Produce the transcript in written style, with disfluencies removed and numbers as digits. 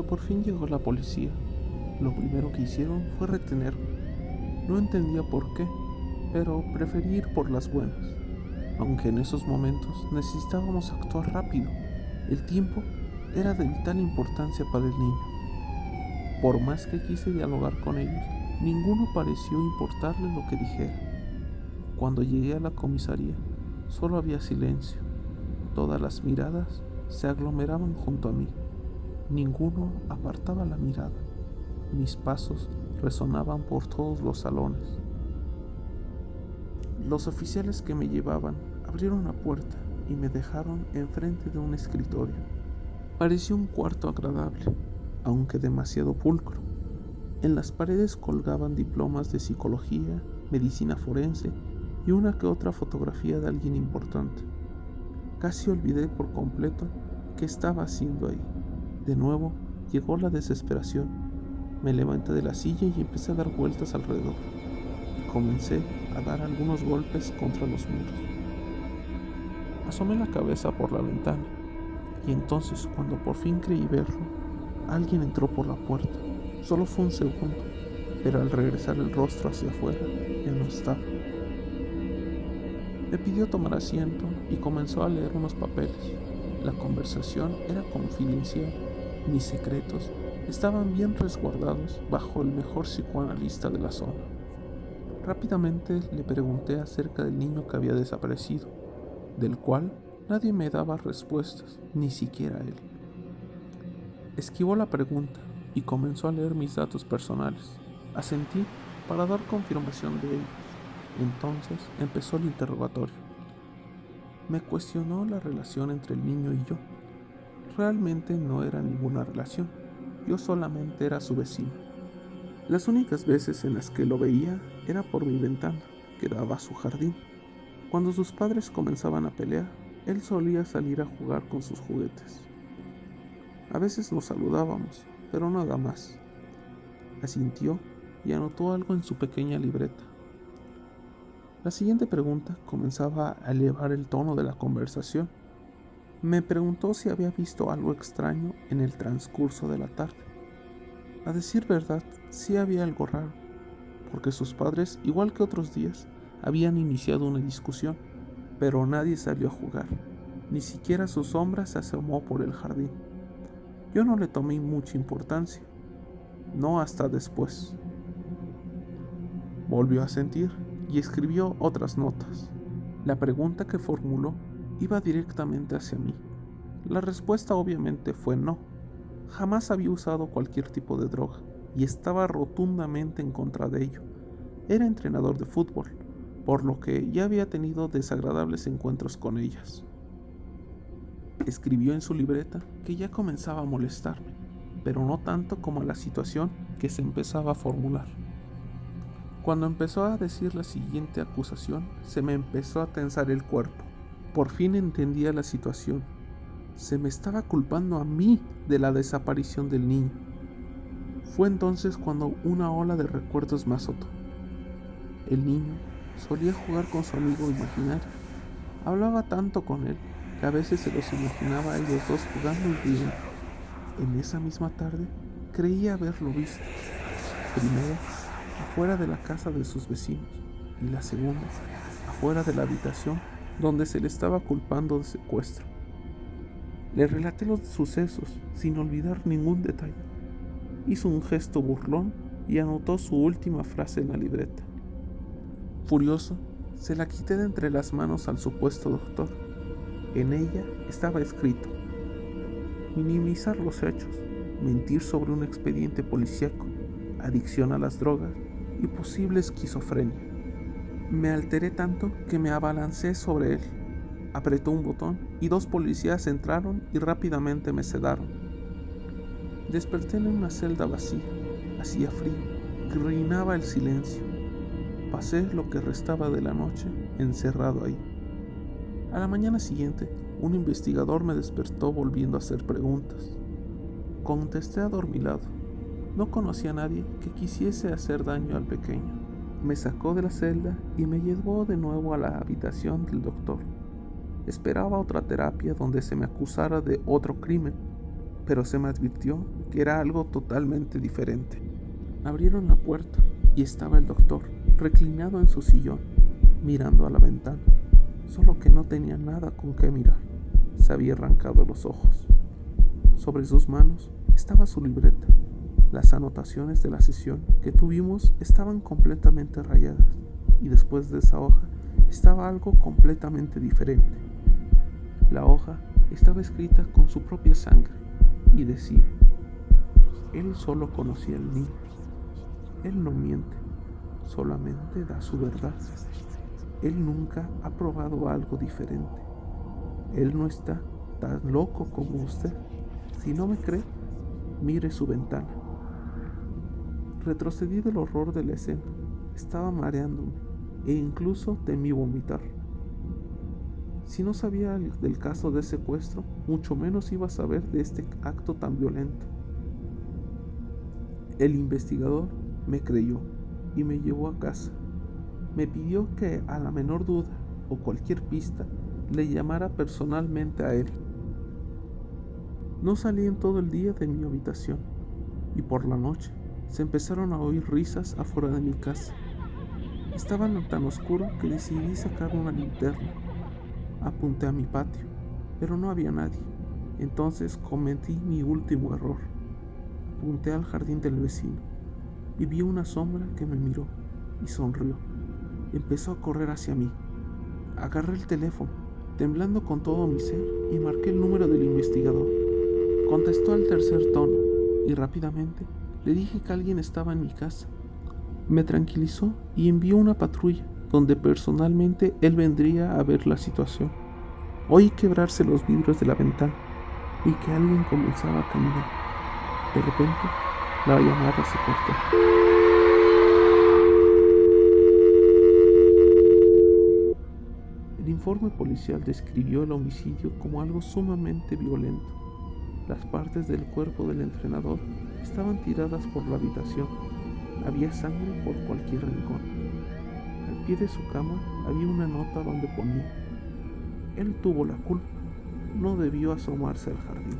Por fin llegó la policía. Lo primero que hicieron fue retenerme. No entendía por qué, pero preferí ir por las buenas. Aunque en esos momentos necesitábamos actuar rápido. El tiempo era de vital importancia para el niño. Por más que quise dialogar con ellos, ninguno pareció importarle lo que dijera. Cuando llegué a la comisaría, solo había silencio. Todas las miradas se aglomeraban junto a mí. Ninguno apartaba la mirada. Mis pasos resonaban por todos los salones. Los oficiales que me llevaban abrieron la puerta y me dejaron enfrente de un escritorio. Parecía un cuarto agradable, aunque demasiado pulcro. En las paredes colgaban diplomas de psicología, medicina forense y una que otra fotografía de alguien importante. Casi olvidé por completo qué estaba haciendo ahí. De nuevo llegó la desesperación. Me levanté de la silla y empecé a dar vueltas alrededor. Comencé a dar algunos golpes contra los muros. Asomé la cabeza por la ventana y entonces, cuando por fin creí verlo, alguien entró por la puerta. Solo fue un segundo, pero al regresar el rostro hacia afuera, ya no estaba. Me pidió tomar asiento y comenzó a leer unos papeles. La conversación era confidencial. Mis secretos estaban bien resguardados bajo el mejor psicoanalista de la zona. Rápidamente le pregunté acerca del niño que había desaparecido, del cual nadie me daba respuestas, ni siquiera él. Esquivó la pregunta y comenzó a leer mis datos personales. Asentí para dar confirmación de ello. Entonces empezó el interrogatorio. Me cuestionó la relación entre el niño y yo. Realmente no era ninguna relación. Yo solamente era su vecino. Las únicas veces en las que lo veía era por mi ventana, que daba a su jardín. Cuando sus padres comenzaban a pelear, él solía salir a jugar con sus juguetes. A veces nos saludábamos, pero nada más. Asintió y anotó algo en su pequeña libreta. La siguiente pregunta comenzaba a elevar el tono de la conversación. Me preguntó si había visto algo extraño en el transcurso de la tarde. A decir verdad, sí había algo raro, porque sus padres, igual que otros días, habían iniciado una discusión, pero nadie salió a jugar, ni siquiera su sombra se asomó por el jardín. Yo no le tomé mucha importancia, no hasta después. Volvió a sentir y escribió otras notas. La pregunta que formuló iba directamente hacia mí. La respuesta obviamente fue no. Jamás había usado cualquier tipo de droga y estaba rotundamente en contra de ello. Era entrenador de fútbol, por lo que ya había tenido desagradables encuentros con ellas. Escribió en su libreta que ya comenzaba a molestarme, pero no tanto como la situación que se empezaba a formular. Cuando empezó a decir la siguiente acusación, se me empezó a tensar el cuerpo. Por fin entendía la situación. Se me estaba culpando a mí de la desaparición del niño. Fue entonces cuando una ola de recuerdos me azotó. El niño solía jugar con su amigo imaginario. Hablaba tanto con él que a veces se los imaginaba a ellos dos jugando y riendo. En esa misma tarde creía haberlo visto. Primero, afuera de la casa de sus vecinos, y la segunda, afuera de la habitación donde se le estaba culpando de secuestro. Le relaté los sucesos sin olvidar ningún detalle. Hizo un gesto burlón y anotó su última frase en la libreta. Furioso, se la quité de entre las manos al supuesto doctor. En ella estaba escrito: minimizar los hechos, mentir sobre un expediente policíaco, adicción a las drogas y posible esquizofrenia. Me alteré tanto que me abalancé sobre él. Apretó un botón y dos policías entraron y rápidamente me sedaron. Desperté en una celda vacía. Hacía frío y reinaba el silencio. Pasé lo que restaba de la noche encerrado ahí. A la mañana siguiente, un investigador me despertó volviendo a hacer preguntas. Contesté adormilado. No conocía a nadie que quisiese hacer daño al pequeño. Me sacó de la celda y me llevó de nuevo a la habitación del doctor. Esperaba otra terapia donde se me acusara de otro crimen, pero se me advirtió que era algo totalmente diferente. Abrieron la puerta y estaba el doctor, reclinado en su sillón, mirando a la ventana, solo que no tenía nada con qué mirar. Se había arrancado los ojos. Sobre sus manos estaba su libreta. Las anotaciones de la sesión que tuvimos estaban completamente rayadas, y después de esa hoja estaba algo completamente diferente. La hoja estaba escrita con su propia sangre y decía: él solo conocía el niño. Él no miente, solamente da su verdad. Él nunca ha probado algo diferente. Él no está tan loco como usted. Si no me cree, mire su ventana. Retrocedí del horror de la escena. Estaba mareándome e incluso temí vomitar. Si no sabía del caso de secuestro, mucho menos iba a saber de este acto tan violento. El investigador me creyó y me llevó a casa. Me pidió que a la menor duda o cualquier pista le llamara personalmente a él. No salí en todo el día de mi habitación y por la noche se empezaron a oír risas afuera de mi casa. Estaba tan oscuro que decidí sacar una linterna. Apunté a mi patio, pero no había nadie. Entonces cometí mi último error. Apunté al jardín del vecino y vi una sombra que me miró y sonrió. Empezó a correr hacia mí. Agarré el teléfono, temblando con todo mi ser, y marqué el número del investigador. Contestó al tercer tono y rápidamente le dije que alguien estaba en mi casa. Me tranquilizó y envió una patrulla donde personalmente él vendría a ver la situación. Oí quebrarse los vidrios de la ventana y que alguien comenzaba a caminar. De repente, la llamada se cortó. El informe policial describió el homicidio como algo sumamente violento. Las partes del cuerpo del entrenador estaban tiradas por la habitación. Había sangre por cualquier rincón. Al pie de su cama había una nota donde ponía: él tuvo la culpa, no debió asomarse al jardín.